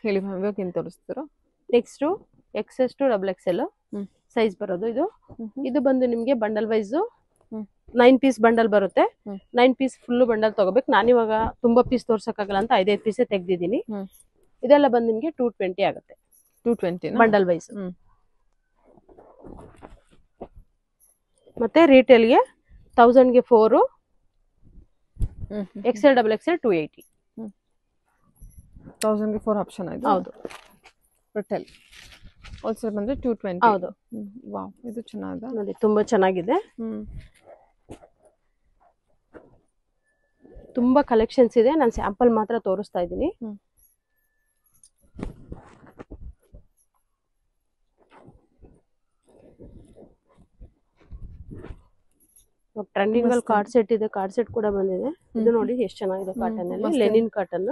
ಹೇಳಿ ಮ್ಯಾಮ್, ಇವಾಗ ಏನು ತೋರಿಸ್ತೀರಾ? Next XS to XXL size ಬರೋದು ಇದು. ಇದು ಬಂದು ನಿಮ್ಗೆ ಬಂಡಲ್ ವೈಸ್ 9 ಪೀಸ್ ಬಂಡಲ್ ಬರುತ್ತೆ. 9 ಪೀಸ್ ಫುಲ್ ಬಂಡಲ್ ತಗೋಬೇಕು. ನಾನಿವಾಗ ತುಂಬಾ ಪೀಸ್ ತೋರ್ಸಕ್ಕಾಗಲ್ಲ ಅಂತ 5 ಪೀಸೇ ತೆಗ್ದಿದ್ದೀನಿ. ಇದೆಲ್ಲ ಬಂದು ನಿಮ್ಗೆ 220 ಆಗುತ್ತೆ. 220 ಬಂಡಲ್ ವೈಸ್. ಮತ್ತೆ ರಿಟೇಲ್ಗೆ 1000ಗೆ 4, XL XXL 280. 1000ಗೆ 4 ಆಪ್ಷನ್ ಆಯ್ತು. ಹೌದು. ರಿಟೇಲ್ ಹೋಲ್ಸೇಲ್ ಬಂದ್ರೆ 220. ಹೌದು. ವಾವ್, ಇದು ಚೆನ್ನಾಗಿದೆ ನೋಡಿ, ತುಂಬಾ ಚೆನ್ನಾಗಿದೆ. ತುಂಬಾ ಕಲೆಕ್ಷನ್ಸ್ ಇದೆ. ನಾನು ಸ್ಯಾಂಪಲ್ ಮಾತ್ರ ತೋರಿಸ್ತಾ ಇದ್ದೀನಿ. ಟ್ರೆಂಡಿಂಗ್ ಅಲ್ಲಿ ಕಾರ್ಡ್ ಸೆಟ್ ಇದೆ. ಕಾರ್ಡ್ ಸೆಟ್ ಕೂಡ ಬಂದಿದೆ. ಇದು ನೋಡಿ ಎಷ್ಟು ಚೆನ್ನಾಗಿದೆ. ಕಾಟನ್ ಅಲ್ಲಿ ಲೆನಿನ್ ಕಾಟನ್.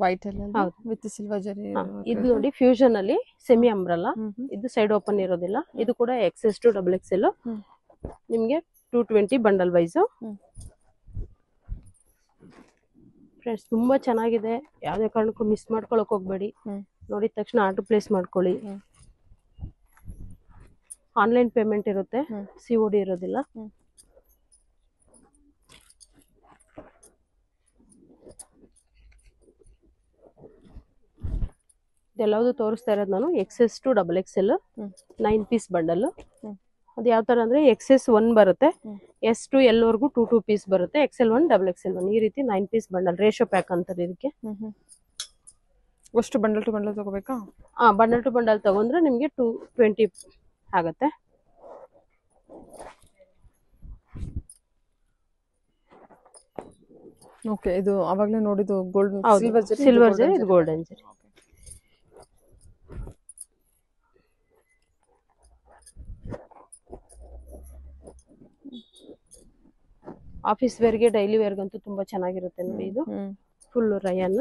ವೈಟ್ ಅಲ್ಲಿ ವಿತ್ ಸಿಲ್ವರ್ ಜರಿ. ಇದು ನೋಡಿ ಫ್ಯೂಷನ್ ಅಲ್ಲಿ ಸೆಮಿ ಅಂಬ್ರಲ್ಲ. ಇದು ಸೈಡ್ ಓಪನ್ ಇರೋದಿಲ್ಲ. ಇದು ಕೂಡ XS to XXL. ನಿಮ್ಗೆ 220 ಬಂಡಲ್ ವೈಸ್. ಫ್ರೆಂಡ್ಸ್, ತುಂಬಾ ಚೆನ್ನಾಗಿದೆ. ಯಾವ್ದೇ ಕಾರಣಕ್ಕೂ ಮಿಸ್ ಮಾಡ್ಕೊಳಕ್ ಹೋಗ್ಬೇಡಿ. ನೋಡಿದ ತಕ್ಷಣ ಆರ್ಡರ್ ಪ್ಲೇಸ್ ಮಾಡ್ಕೊಳ್ಳಿ. ಆನ್ಲೈನ್ ಪೇಮೆಂಟ್ ಇರುತ್ತೆ, COD ಇರೋದಿಲ್ಲ. ಇದೆಲ್ಲವುದು ತೋರಿಸ್ತಾ ಇರೋದು ನಾನು XS to XXL 9 piece bundle. ಅದು ಯಾವ ತರ ಅಂದ್ರೆ XS 1 ಬರುತ್ತೆ, S to L ವರೆಗೂ 2 ಪೀಸ್ ಬರುತ್ತೆ, XL 1 XXL 1 ಈ ರೀತಿ 9 ಪೀಸ್ ಬಂಡಲ್. ರೇಷೋ ಪ್ಯಾಕ್ ಅಂತಾರೆ ಇದಕ್ಕೆ. ಅಷ್ಟು ಬಂಡಲ್ ಟು ಬಂಡಲ್ ತಗೋಬೇಕಾ? ಬಂಡಲ್ ಟು ಬಂಡಲ್ ತಗೊಂಡ್ರೆ ನಿಮ್ಗೆ 220 ಆಗುತ್ತೆ. ಓಕೆ, ಇದು ಅವಾಗಲೇ ನೋಡಿದ್ದು ಗೋಲ್ಡ್ ಸಿಲ್ವರ್ ಜರಿ, ಇದು ಗೋಲ್ಡನ್ ಜರಿ. ಆಫೀಸ್ ವೇರ್ಗೆ, ಡೈಲಿ ವೇರ್ಗಂತೂ ತುಂಬಾ ಚೆನ್ನಾಗಿರುತ್ತೆ ನೋಡಿ. ಇದು ಫುಲ್ ರಯಾನ್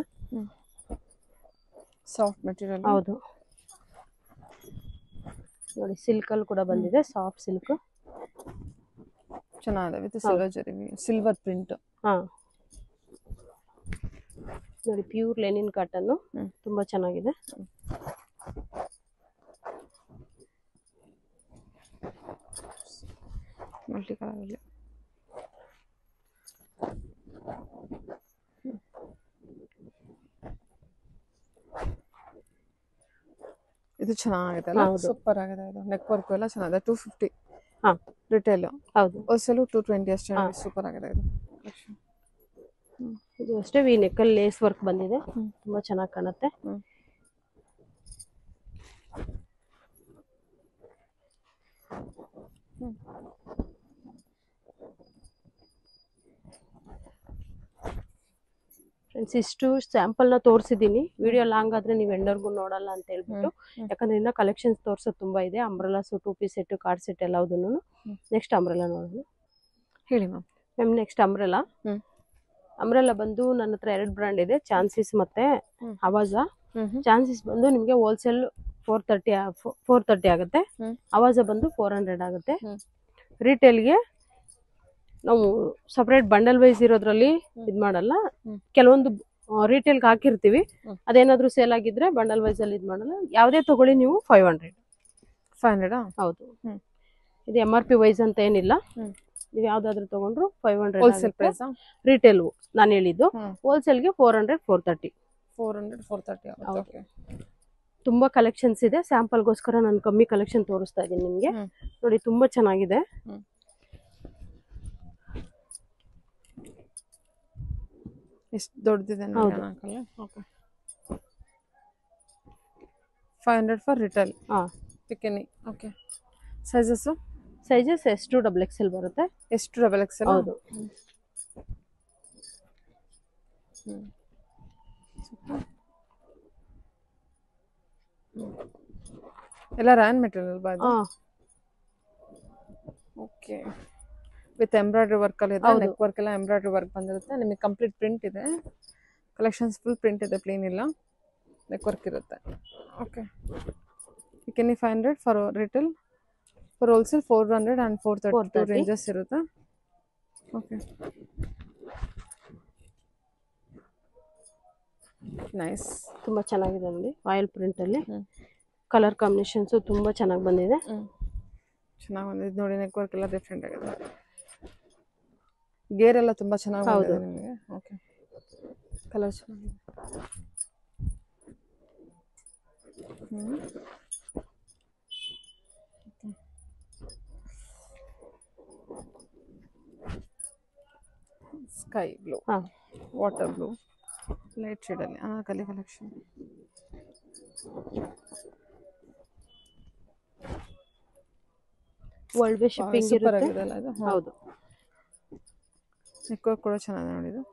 ಸಾಫ್ಟ್ ಮೆಟೀರಿಯಲ್. ಹೌದು ನೋಡಿ, ಸಿಲ್ಕ್ ಅಲ್ಲಿ ಕೂಡ ಬಂದಿದೆ. ಸಾಫ್ಟ್ ಸಿಲ್ಕ್ ಚೆನ್ನಾಗಿದೆ ವಿತ್ ಸಿಲ್ವರ್ ಜರಿ, ಸಿಲ್ವರ್ ಪ್ರಿಂಟ್. ನೋಡಿ, ಪ್ಯೂರ್ ಲೆನಿನ್ ಕಾಟನ್ ತುಂಬಾ ಚೆನ್ನಾಗಿದೆ. ಮಲ್ಟಿ ಕಲರ್ ಅಲ್ಲಿ ಇದು ಚೆನ್ನಾಗಿದೆ ಅಲ್ಲ? ಸೂಪರ್ ಆಗಿದೆ. ಇದು ನೆಕ್ ವರ್ಕ್ ಎಲ್ಲ ಚೆನ್ನಾಗಿದೆ. 250 ರಿಟೇಲ್. ಹೌದು. ಹೋಲ್ಸೇಲ್ 220 ಅಷ್ಟೇ. ಸೂಪರ್ ಆಗಿದೆ ಇದು. ಇದು ಅಷ್ಟೇ ವಿ ನೆಕ್ ಅಲ್ಲಿ ಲೇಸ್ ವರ್ಕ್ ಬಂದಿದೆ. ತುಂಬಾ ಚೆನ್ನಾಗಿ ಕಾಣುತ್ತೆ. ಫ್ರೆಂಡ್ಸ್, ಇಷ್ಟು ಸ್ಯಾಂಪಲ್ ನ ತೋರಿಸಿದೀನಿ. ವಿಡಿಯೋ ಲಾಂಗ್ ಆದ್ರೆ ನೀವು ಎಂಡರ್ಗೂ ನೋಡಲ್ಲ ಅಂತ ಹೇಳ್ಬಿಟ್ಟು, ಯಾಕಂದ್ರೆ ಇನ್ನ ಕಲೆಕ್ಷನ್ಸ್ ತೋರ್ಸೋದು ತುಂಬಾ ಇದೆ. Umbrellas, 2 piece set, card set ಎಲ್ಲದನ್ನು. ನೆಕ್ಸ್ಟ್ ಅಂಬ್ರೆಲಾ ನೋಡೋಣ. ಹೇಳಿ ಮ್ಯಾಮ್. ನೆಕ್ಸ್ಟ್ ಅಂಬ್ರೆಲಾ ಬಂದು ನನ್ನ ಹತ್ರ 2 ಬ್ರಾಂಡ್ ಇದೆ, ಚಾನ್ಸಿಸ್ ಮತ್ತೆ ಅವಾಜ. ಚಾನ್ಸಿಸ್ ಬಂದು ನಿಮ್ಗೆ ಹೋಲ್ಸೇಲ್ 430 ಆಗುತ್ತೆ. ಅವಾಜ ಬಂದು 400 ಆಗುತ್ತೆ. ರಿಟೇಲ್ಗೆ ನಾವು ಸಪರೇಟ್ ಬಂಡಲ್ ವೈಸ್ ಇರೋದ್ರಲ್ಲಿ ಇದ್ ಮಾಡಲ್ಲ. ಕೆಲವೊಂದು ರಿಟೇಲ್ಗೆ ಹಾಕಿರ್ತೀವಿ, ಅದೇನಾದ್ರೂ ಸೇಲ್ ಆಗಿದ್ರೆ ಬಂಡಲ್ ವೈಸ್ ಅಲ್ಲಿ ಇದ್ ಮಾಡಲ್ಲ. ಯಾವ್ದೇ ತಗೊಳ್ಳಿ ನೀವು 500. ಹೌದು. ಇದು MRP ವೈಸ್ ಅಂತ ಏನಿಲ್ಲ. ನೀವು ಯಾವ್ದಾದ್ರು ತಗೊಂಡ್ರು 500 ಹೋಲ್ಸೇಲ್ ಪ್ರೈಸ್. ರಿಟೇಲ್ ನಾನು ಹೇಳಿದ್ದು. ಹೋಲ್ಸೇಲ್ಗೆ 400 430 ಆಗುತ್ತೆ. ತುಂಬಾ ಕಲೆಕ್ಷನ್ಸ್ ಇದೆ. ಸ್ಯಾಂಪಲ್ಗೋಸ್ಕರ ನಾನು ಕಮ್ಮಿ ಕಲೆಕ್ಷನ್ ತೋರಿಸ್ತಾ ಇದ್ದೀನಿ ನಿಮ್ಗೆ. ನೋಡಿ, ತುಂಬಾ ಚೆನ್ನಾಗಿದೆ. ಎಷ್ಟು ದೊಡ್ಡದಿದೆ ನೋಡಿ. 500 ಫಾರ್ ರಿಟೇಲ್. ಪಿಕನಿ. Okay. Sizes S to XXL ಬರುತ್ತೆ. S to XXL. ಹೌದು. ಎಲ್ಲ ರ್ಯಾನ್ ಮೆಟೀರಿಯಲ್ ಬಾದು. ಓಕೆ. ವಿತ್ ಎಂಬ್ರಾಯ್ಡ್ರಿ ವರ್ಕ್ ಅಲ್ಲಿ ಇದೆ. ನೆಕ್ ವರ್ಕ್ ಎಲ್ಲ ಎಂಬ್ರಾಯ್ಡ್ರಿ ವರ್ಕ್ ಬಂದಿರುತ್ತೆ. ನಿಮಗೆ ಕಂಪ್ಲೀಟ್ ಪ್ರಿಂಟ್ ಇದೆ. ಕಲೆಕ್ಷನ್ಸ್ ಫುಲ್ ಪ್ರಿಂಟ್ ಇದೆ, ಪ್ಲೇನ್ ಇಲ್ಲ. ನೆಕ್ ವರ್ಕ್ ಇರುತ್ತೆ. ಓಕೆ. ಪಿಕನಿ 500 for retail. For wholesale 400 and 432 ranges ಇರುತ್ತೆ. Okay, nice. ತುಂಬಾ ಚೆನ್ನಾಗಿದೆ ನೋಡಿ, ಆಯಿಲ್ ಪ್ರಿಂಟ್ ಅಲ್ಲಿ ಕಲರ್ ಕಾಂಬಿನೇಷನ್ಸ್ ತುಂಬಾ ಚೆನ್ನಾಗಿ ಬಂದಿದೆ. ಚೆನ್ನಾಗಿ ಬಂದಿದೆ ನೋಡಿ, ನೆಕ್ ವರ್ಕ್ ಎಲ್ಲ ಡಿಫ್ರೆಂಟ್ ಆಗಿದೆ, ಗೇರ್ ಎಲ್ಲ ತುಂಬಾ ಚೆನ್ನಾಗಿ ಬಂದಿದೆ ನಿಮಗೆ. ಓಕೆ, ಕಲರ್ ಚೆನ್ನಾಗಿದೆ. Sky blue, water blue, light shade ಅಲ್ಲಿ ಕಲಿ ಕಲೆಕ್ಷನ್. ವರ್ಲ್ಡ್ ವೇ ಶಿಪ್ಪಿಂಗ್ ಇರುತ್ತೆ. ಹೌದು, ನೆಕ್ ವರ್ಕ್ ಕೂಡ ಚೆನ್ನಾಗಿದೆ ನೋಡಿ. ಇದು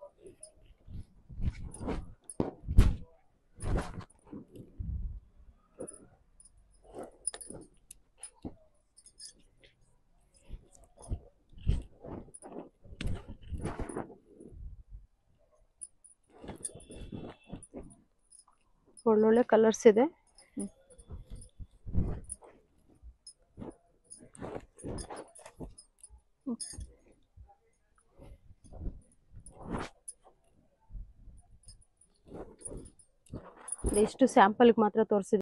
ಒಳ್ಳೊಳ್ಳೆ ಕಲರ್ಸ್ ಇದೆ. ಇಷ್ಟು ಸ್ಯಾಂಪಲ್ಗೆ ಮಾತ್ರ ತೋರಿಸಿದೆ.